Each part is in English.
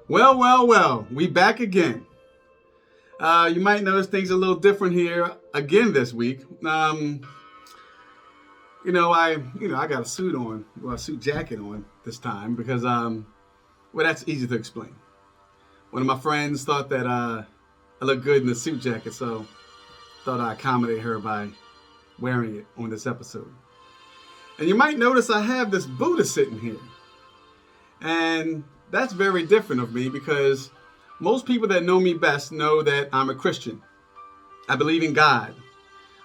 Well, we back again. You might notice things a little different here again this week. I got a suit on, well, a suit jacket on this time because, well, that's easy to explain. One of my friends thought that I looked good in the suit jacket, so thought I'd accommodate her by wearing it on this episode. And you might notice I have this Buddha sitting here. And that's very different of me because most people that know me best know that I'm a Christian. I believe in God.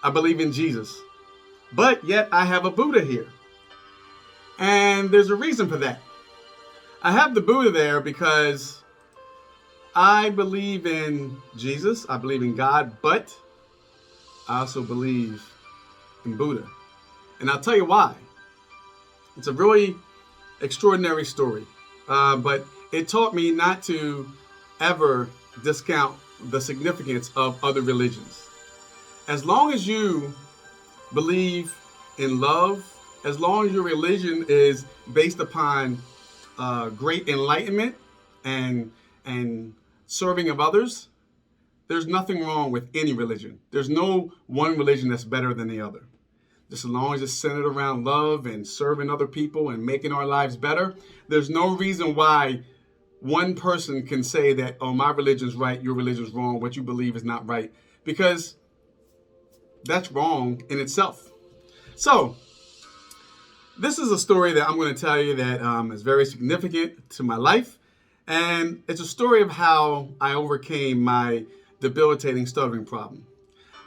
I believe in Jesus. But yet I have a Buddha here. And there's a reason for that. I have the Buddha there because I believe in Jesus. I believe in God, but I also believe in Buddha. And I'll tell you why. It's a really extraordinary story. But it taught me not to ever discount the significance of other religions. As long as you believe in love, as long as your religion is based upon great enlightenment and serving of others, there's nothing wrong with any religion. There's no one religion that's better than the other. Just as long as it's centered around love and serving other people and making our lives better, there's no reason why one person can say that, oh, my religion's right, your religion's wrong, what you believe is not right, because that's wrong in itself. So, this is a story that I'm going to tell you that is very significant to my life, and it's a story of how I overcame my debilitating stuttering problem.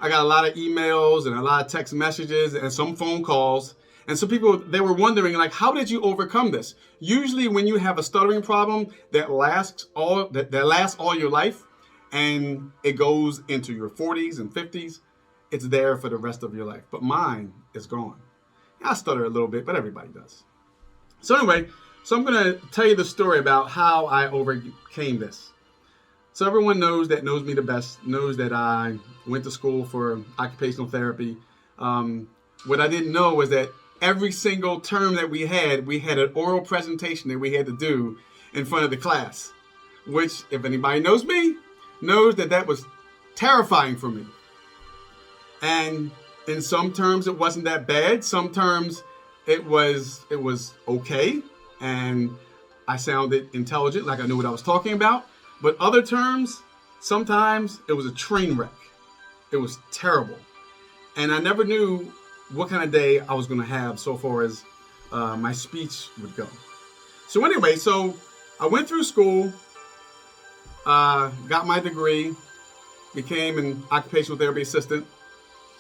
I got a lot of emails and a lot of text messages and some phone calls. And some people, they were wondering, like, how did you overcome this? Usually when you have a stuttering problem that lasts all your life and it goes into your 40s and 50s, it's there for the rest of your life. But mine is gone. I stutter a little bit, but everybody does. So anyway, I'm going to tell you the story about how I overcame this. So everyone knows me the best, knows that I went to school for occupational therapy. What I didn't know was that every single term that we had an oral presentation that we had to do in front of the class, which, if anybody knows me, knows that was terrifying for me. And in some terms, it wasn't that bad. Some terms, it was okay. And I sounded intelligent, like I knew what I was talking about. But other terms, sometimes it was a train wreck. It was terrible. And I never knew what kind of day I was going to have so far as my speech would go. So anyway, I went through school, got my degree, became an occupational therapy assistant.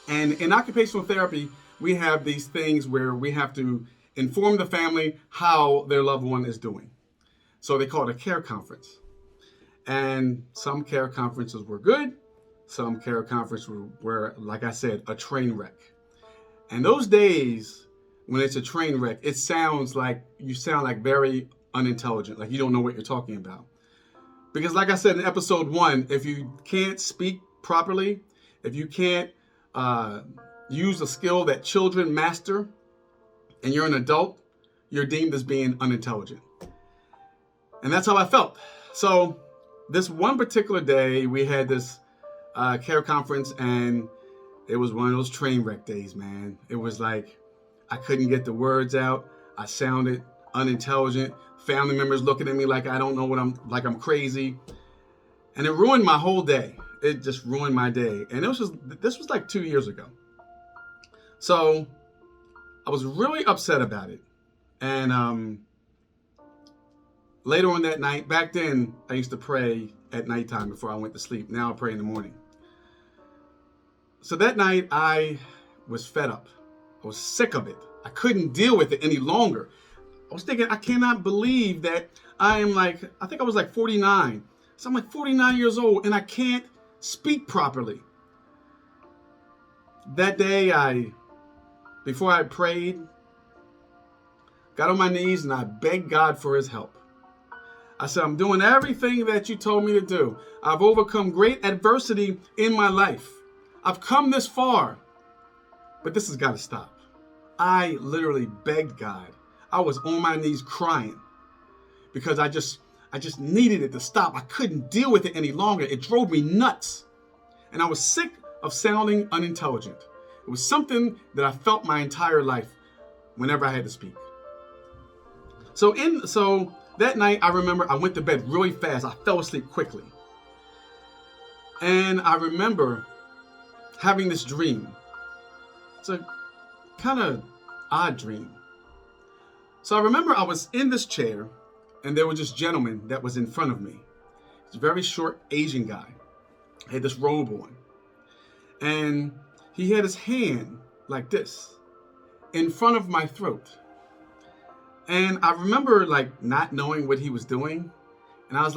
And in occupational therapy, we have these things where we have to inform the family how their loved one is doing. So they call it a care conference. And some care conferences were good. Some care conferences were, like I said, a train wreck. And those days, when it's a train wreck, you sound like very unintelligent, like you don't know what you're talking about. Because like I said in episode 1, if you can't speak properly, if you can't use a skill that children master, and you're an adult, you're deemed as being unintelligent. And that's how I felt. So this one particular day, we had this care conference, and it was one of those train wreck days, man. It was like I couldn't get the words out. I sounded unintelligent. Family members looking at me like I don't know I'm crazy. And it ruined my whole day. It just ruined my day. And this was like 2 years ago. So I was really upset about it. And later on that night, back then, I used to pray at nighttime before I went to sleep. Now I pray in the morning. So that night, I was fed up. I was sick of it. I couldn't deal with it any longer. I was thinking, I cannot believe that I think I was like 49. So I'm like 49 years old, and I can't speak properly. That day, before I prayed, got on my knees and I begged God for his help. I said, I'm doing everything that you told me to do. I've overcome great adversity in my life. I've come this far, but this has got to stop. I literally begged God. I was on my knees crying because I I just needed it to stop. I couldn't deal with it any longer. It drove me nuts. And I was sick of sounding unintelligent. It was something that I felt my entire life whenever I had to speak. So that night, I remember I went to bed really fast. I fell asleep quickly. And I remember having this dream. It's a kind of odd dream. So I remember I was in this chair, and there was this gentleman that was in front of me. He's a very short Asian guy. He had this robe on. And he had his hand like this in front of my throat. And I remember like not knowing what he was doing. And I was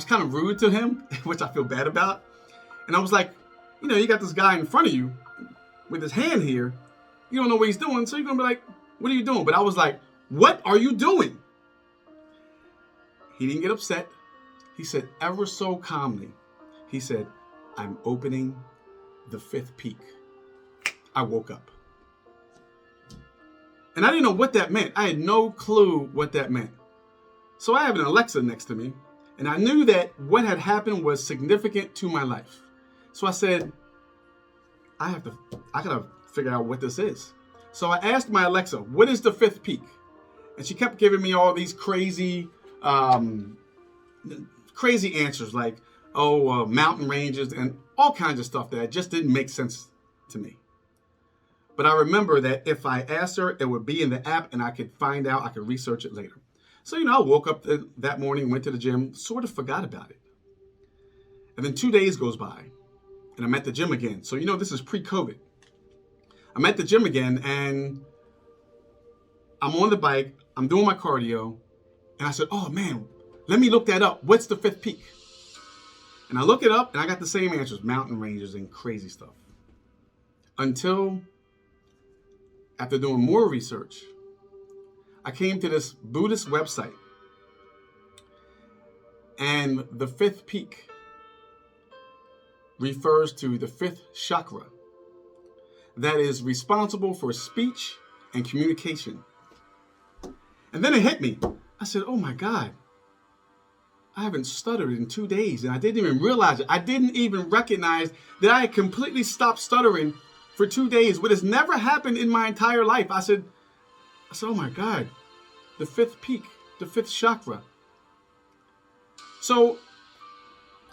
kind of rude to him, which I feel bad about. And I was like, you got this guy in front of you with his hand here. You don't know what he's doing. So you're going to be like, what are you doing? But I was like, what are you doing? He didn't get upset. He said ever so calmly, he said, I'm opening the fifth peak. I woke up. And I didn't know what that meant. I had no clue what that meant. So I have an Alexa next to me, and I knew that what had happened was significant to my life. So I said, I gotta figure out what this is. So I asked my Alexa, what is the fifth peak? And she kept giving me all these crazy answers like, mountain ranges and all kinds of stuff that just didn't make sense to me. But I remember that if I asked her, it would be in the app and I could find out, I could research it later. So, I woke up that morning, went to the gym, sort of forgot about it. And then 2 days goes by and I'm at the gym again. So, this is pre-COVID. I'm at the gym again and I'm on the bike, I'm doing my cardio, and I said, oh man, let me look that up. What's the fifth peak? And I look it up and I got the same answers, mountain ranges and crazy stuff. Until after doing more research, I came to this Buddhist website. And the fifth peak refers to the fifth chakra that is responsible for speech and communication. And then it hit me. I said, oh my God, I haven't stuttered in 2 days. And I didn't even realize it. I didn't even recognize that I had completely stopped stuttering for 2 days, what has never happened in my entire life. I said, oh my God, the fifth peak, the fifth chakra. So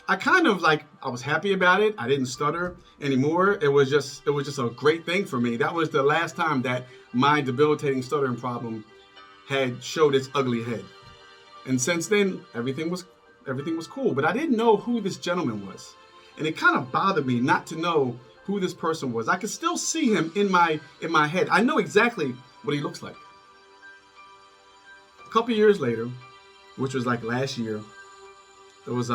I kind of I was happy about it. I didn't stutter anymore. It was just a great thing for me. That was the last time that my debilitating stuttering problem had showed its ugly head. And since then, everything was cool. But I didn't know who this gentleman was. And it kind of bothered me not to know who this person was. I could still see him in my head. I know exactly what he looks like. A couple years later, which was like last year, it was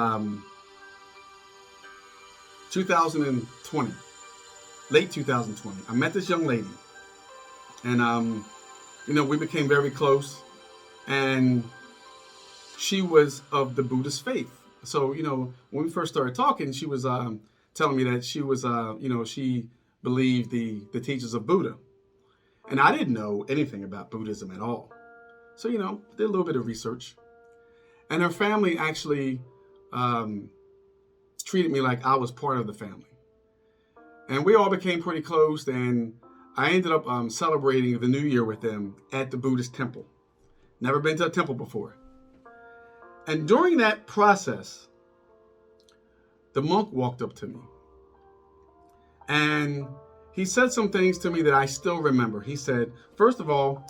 2020, late 2020. I met this young lady, and we became very close, and she was of the Buddhist faith. So when we first started talking, she was telling me that she was she believed the teachings of Buddha, and I didn't know anything about Buddhism at all. So did a little bit of research, and her family actually treated me like I was part of the family. And we all became pretty close, and I ended up celebrating the New Year with them at the Buddhist temple. Never been to a temple before. And during that process, the monk walked up to me. And he said some things to me that I still remember. He said, first of all,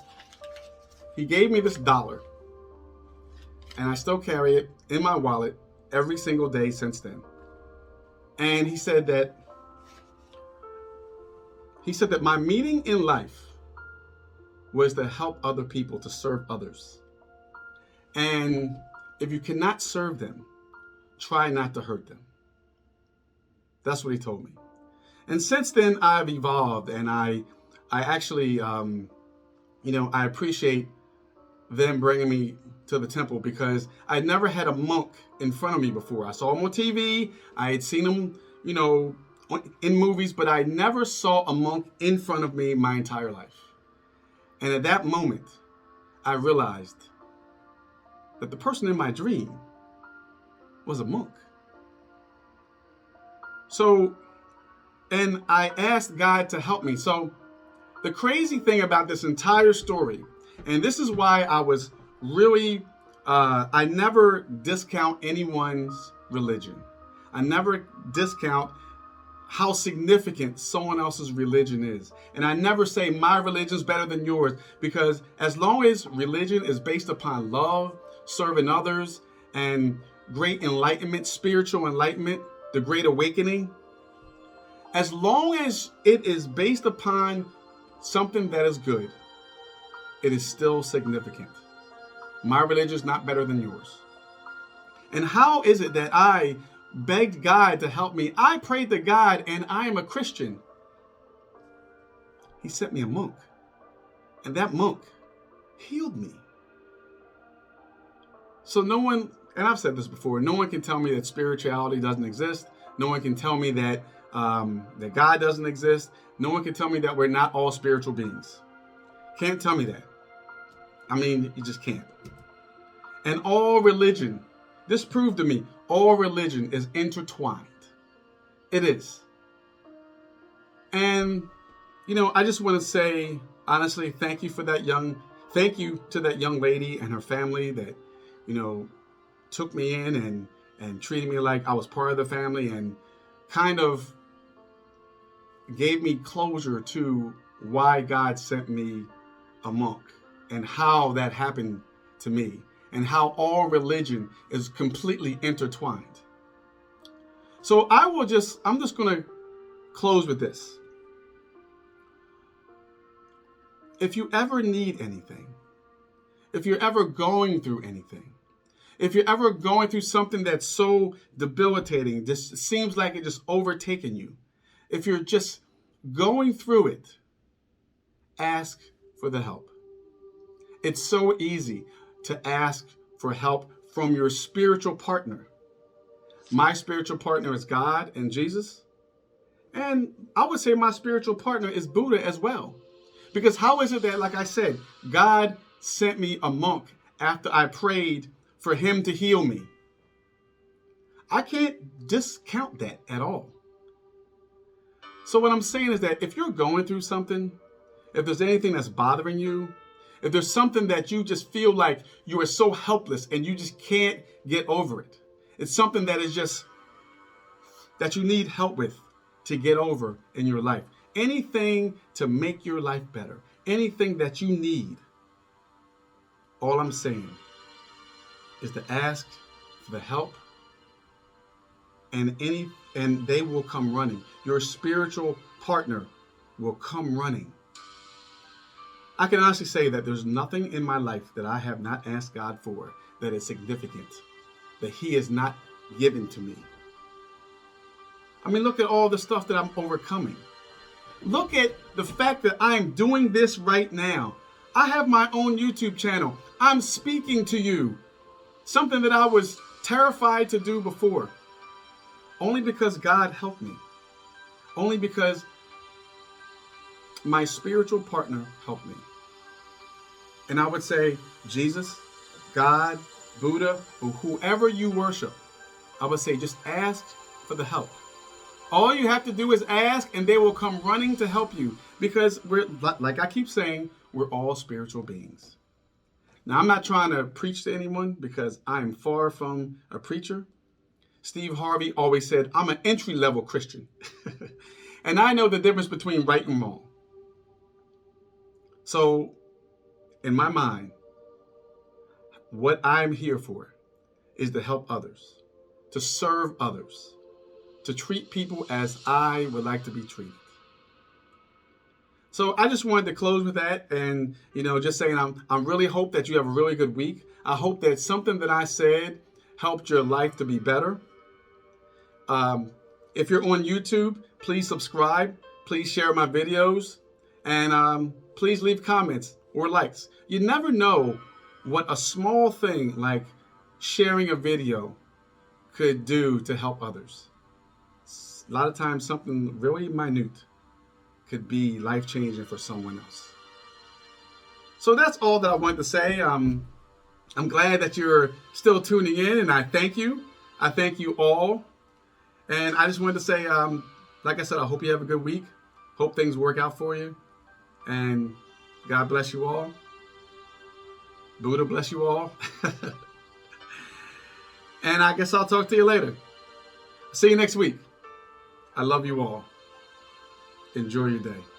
he gave me this $1. And I still carry it in my wallet every single day since then. And he said that my meaning in life was to help other people, to serve others. And if you cannot serve them, try not to hurt them. That's what he told me. And since then, I've evolved, and I actually, I appreciate them bringing me to the temple because I'd never had a monk in front of me before. I saw him on TV. I had seen him, in movies, but I never saw a monk in front of me my entire life. And at that moment, I realized that the person in my dream was a monk. So, and I asked God to help me. So the crazy thing about this entire story, and this is why I was really, I never discount anyone's religion. I never discount how significant someone else's religion is. And I never say my religion's better than yours, because as long as religion is based upon love, serving others, and great enlightenment, spiritual enlightenment, the great awakening, as long as it is based upon something that is good, it is still significant. My religion is not better than yours. And how is it that I begged God to help me? I prayed to God, and I am a Christian. He sent me a monk, and that monk healed me. So no one, and I've said this before, no one can tell me that spirituality doesn't exist. No one can tell me that that God doesn't exist. No one can tell me that we're not all spiritual beings. Can't tell me that. I mean, you just can't. And all religion, this proved to me, all religion is intertwined. It is. And, I just want to say, honestly, thank you to that young lady and her family that, took me in and treated me like I was part of the family, and kind of gave me closure to why God sent me a monk and how that happened to me, and how all religion is completely intertwined. So I'm just going to close with this. If you ever need anything, if you're ever going through anything, if you're ever going through something that's so debilitating, just seems like it just overtaken you, if you're just going through it, ask for the help. It's so easy to ask for help from your spiritual partner. My spiritual partner is God and Jesus. And I would say my spiritual partner is Buddha as well. Because how is it that, like I said, God sent me a monk after I prayed for him to heal me? I can't discount that at all. So what I'm saying is that if you're going through something, if there's anything that's bothering you, if there's something that you just feel like you are so helpless and you just can't get over it, it's something that is just, that you need help with to get over in your life. Anything to make your life better, anything that you need, all I'm saying is to ask for the help, and they will come running. Your spiritual partner will come running. I can honestly say that there's nothing in my life that I have not asked God for that is significant, that he has not given to me. I mean, look at all the stuff that I'm overcoming. Look at the fact that I'm doing this right now. I have my own YouTube channel. I'm speaking to you. Something that I was terrified to do before. Only because God helped me. Only because my spiritual partner helped me. And I would say, Jesus, God, Buddha, or whoever you worship, I would say just ask for the help. All you have to do is ask, and they will come running to help you, because we're, like I keep saying, we're all spiritual beings. Now, I'm not trying to preach to anyone, because I am far from a preacher. Steve Harvey always said, I'm an entry-level Christian. And I know the difference between right and wrong. So, in my mind, what I'm here for is to help others, to serve others, to treat people as I would like to be treated. So I just wanted to close with that, and just saying I really hope that you have a really good week. I hope that something that I said helped your life to be better. If you're on YouTube, please subscribe. Please share my videos, and please leave comments or likes. You never know what a small thing like sharing a video could do to help others. A lot of times something really minute could be life-changing for someone else. So that's all that I wanted to say. I'm glad that you're still tuning in, and I thank you. I thank you all. And I just wanted to say, like I said, I hope you have a good week. Hope things work out for you. And God bless you all. Buddha bless you all. And I guess I'll talk to you later. See you next week. I love you all. Enjoy your day.